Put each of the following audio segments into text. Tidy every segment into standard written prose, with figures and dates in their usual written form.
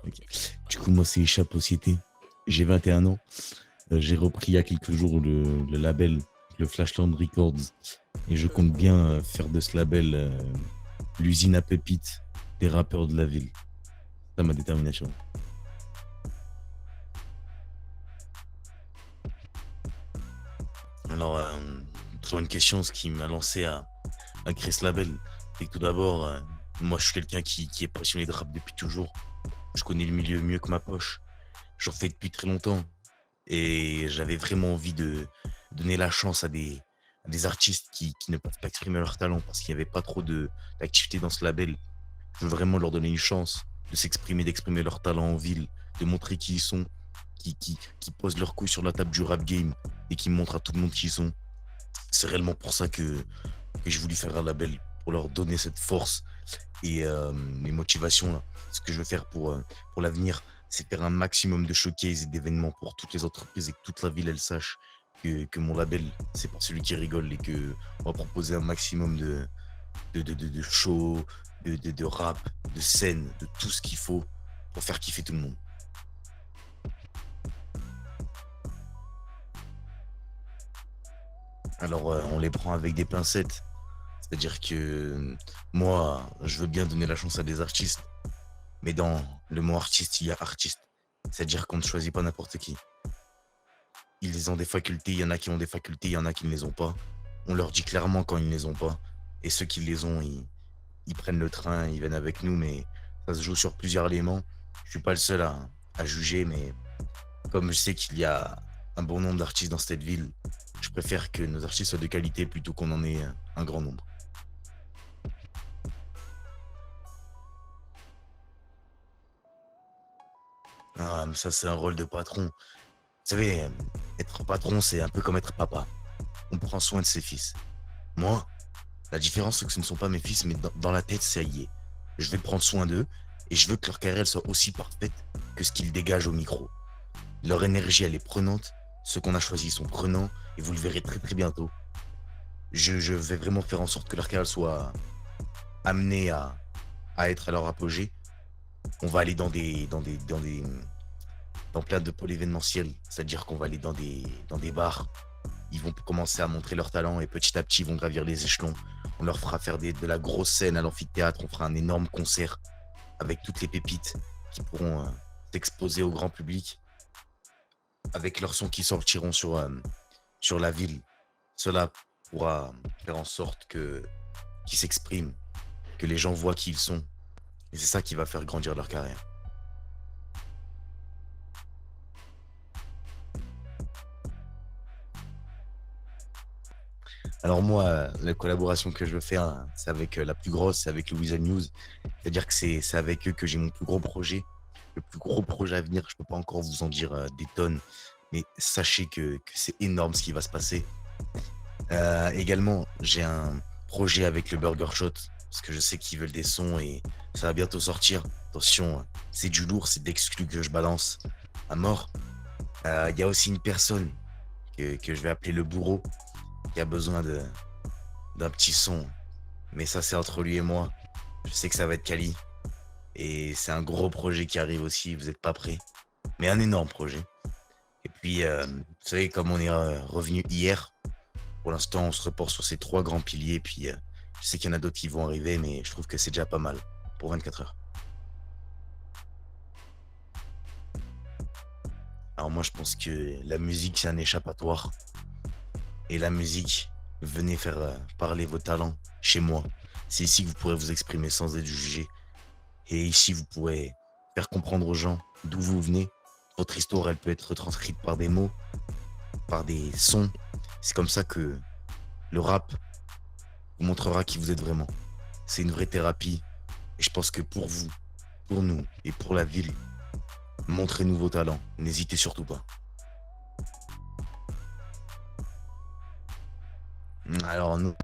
Ok. Du coup, moi, c'est Échappe Société. J'ai 21 ans. J'ai repris il y a quelques jours le label, le Flashland Records. Et je compte bien faire de ce label l'usine à pépites des rappeurs de la ville. C'est ça ma détermination. Alors, très bonne question. Ce qui m'a lancé à créer ce label, c'est que tout d'abord, moi, je suis quelqu'un qui est passionné de rap depuis toujours. Je connais le milieu mieux que ma poche. J'en fais depuis très longtemps. Et j'avais vraiment envie de donner la chance à des artistes qui ne peuvent pas exprimer leur talent parce qu'il n'y avait pas trop d'activité dans ce label. Je veux vraiment leur donner une chance de s'exprimer, d'exprimer leur talent en ville, de montrer qui ils sont, qui posent leur couilles sur la table du rap game et qui montrent à tout le monde qui ils sont. C'est réellement pour ça que j'ai voulu faire un label, pour leur donner cette force et les motivations là. Ce que je veux faire pour l'avenir, c'est faire un maximum de showcase et d'événements pour toutes les entreprises et que toute la ville elle sache que mon label c'est pas celui qui rigole et que on va proposer un maximum de shows, de rap, de scènes, de tout ce qu'il faut pour faire kiffer tout le monde. Alors on les prend avec des pincettes, c'est-à-dire que moi je veux bien donner la chance à des artistes, mais dans le mot artiste il y a artiste, c'est-à-dire qu'on ne choisit pas n'importe qui. Ils ont des facultés, il y en a qui ont des facultés, il y en a qui ne les ont pas. On leur dit clairement quand ils ne les ont pas. Et ceux qui les ont, ils prennent le train, ils viennent avec nous, mais ça se joue sur plusieurs éléments. Je suis pas le seul à juger, mais comme je sais qu'il y a un bon nombre d'artistes dans cette ville, je préfère que nos artistes soient de qualité plutôt qu'on en ait un grand nombre. Ah, mais ça, c'est un rôle de patron. Vous savez, être patron, c'est un peu comme être papa. On prend soin de ses fils. Moi, la différence, c'est que ce ne sont pas mes fils, mais dans la tête, ça y est. Je vais prendre soin d'eux et je veux que leur carrière soit aussi parfaite que ce qu'ils dégagent au micro. Leur énergie, elle est prenante. Ceux qu'on a choisis sont prenants et vous le verrez très très bientôt. Je vais vraiment faire en sorte que leur carrière soit amenée à être à leur apogée. On va aller dans plein de pôles événementiels, c'est-à-dire qu'on va aller dans des bars. Ils vont commencer à montrer leur talent et petit à petit, ils vont gravir les échelons. On leur fera faire de la grosse scène à l'amphithéâtre. On fera un énorme concert avec toutes les pépites qui pourront s'exposer au grand public avec leurs sons qui sortiront sur la ville. Cela pourra faire en sorte qu'ils s'expriment, que les gens voient qui ils sont. Et c'est ça qui va faire grandir leur carrière. Alors moi, la collaboration que je veux faire, c'est avec la plus grosse, c'est avec Louisa News. C'est-à-dire que c'est avec eux que j'ai mon plus gros projet. Le plus gros projet à venir, je peux pas encore vous en dire des tonnes, mais sachez que c'est énorme ce qui va se passer. Également, j'ai un projet avec le Burger Shot, parce que je sais qu'ils veulent des sons et ça va bientôt sortir. Attention, c'est du lourd, c'est d'exclus que je balance à mort. Il y a aussi une personne que je vais appeler le bourreau, qui a besoin d'un petit son. Mais ça, c'est entre lui et moi. Je sais que ça va être quali. Et c'est un gros projet qui arrive aussi, vous n'êtes pas prêts. Mais un énorme projet. Et puis, vous savez, comme on est revenu hier, pour l'instant, on se reporte sur ces trois grands piliers. Puis, je sais qu'il y en a d'autres qui vont arriver, mais je trouve que c'est déjà pas mal pour 24 heures. Alors moi, je pense que la musique, c'est un échappatoire. Et la musique, venez faire parler vos talents chez moi. C'est ici que vous pourrez vous exprimer sans être jugé. Et ici, vous pourrez faire comprendre aux gens d'où vous venez. Votre histoire, elle peut être retranscrite par des mots, par des sons. C'est comme ça que le rap vous montrera qui vous êtes vraiment. C'est une vraie thérapie. Et je pense que pour vous, pour nous et pour la ville, montrez-nous vos talents. N'hésitez surtout pas. Alors nous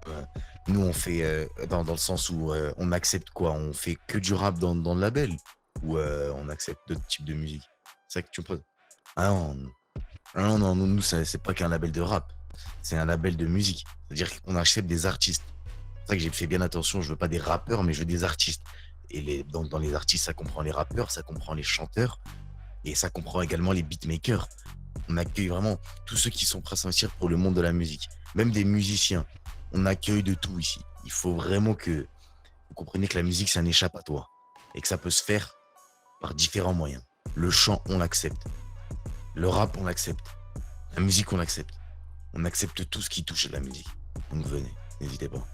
on fait dans le sens où on accepte quoi? On fait que du rap dans le label ou on accepte d'autres types de musique? C'est ça que tu me poses? Ah non, ah non, non, nous c'est pas qu'un label de rap, c'est un label de musique. C'est-à-dire qu'on accepte des artistes. C'est pour ça que j'ai fait bien attention, je veux pas des rappeurs, mais je veux des artistes. Et dans les artistes, ça comprend les rappeurs, ça comprend les chanteurs et ça comprend également les beatmakers. On accueille vraiment tous ceux qui sont prêts à s'investir pour le monde de la musique, même des musiciens. On accueille de tout ici. Il faut vraiment que vous compreniez que la musique, c'est un échappatoire et que ça peut se faire par différents moyens. Le chant, on l'accepte. Le rap, on l'accepte. La musique, on l'accepte. On accepte tout ce qui touche à la musique. Donc venez, n'hésitez pas.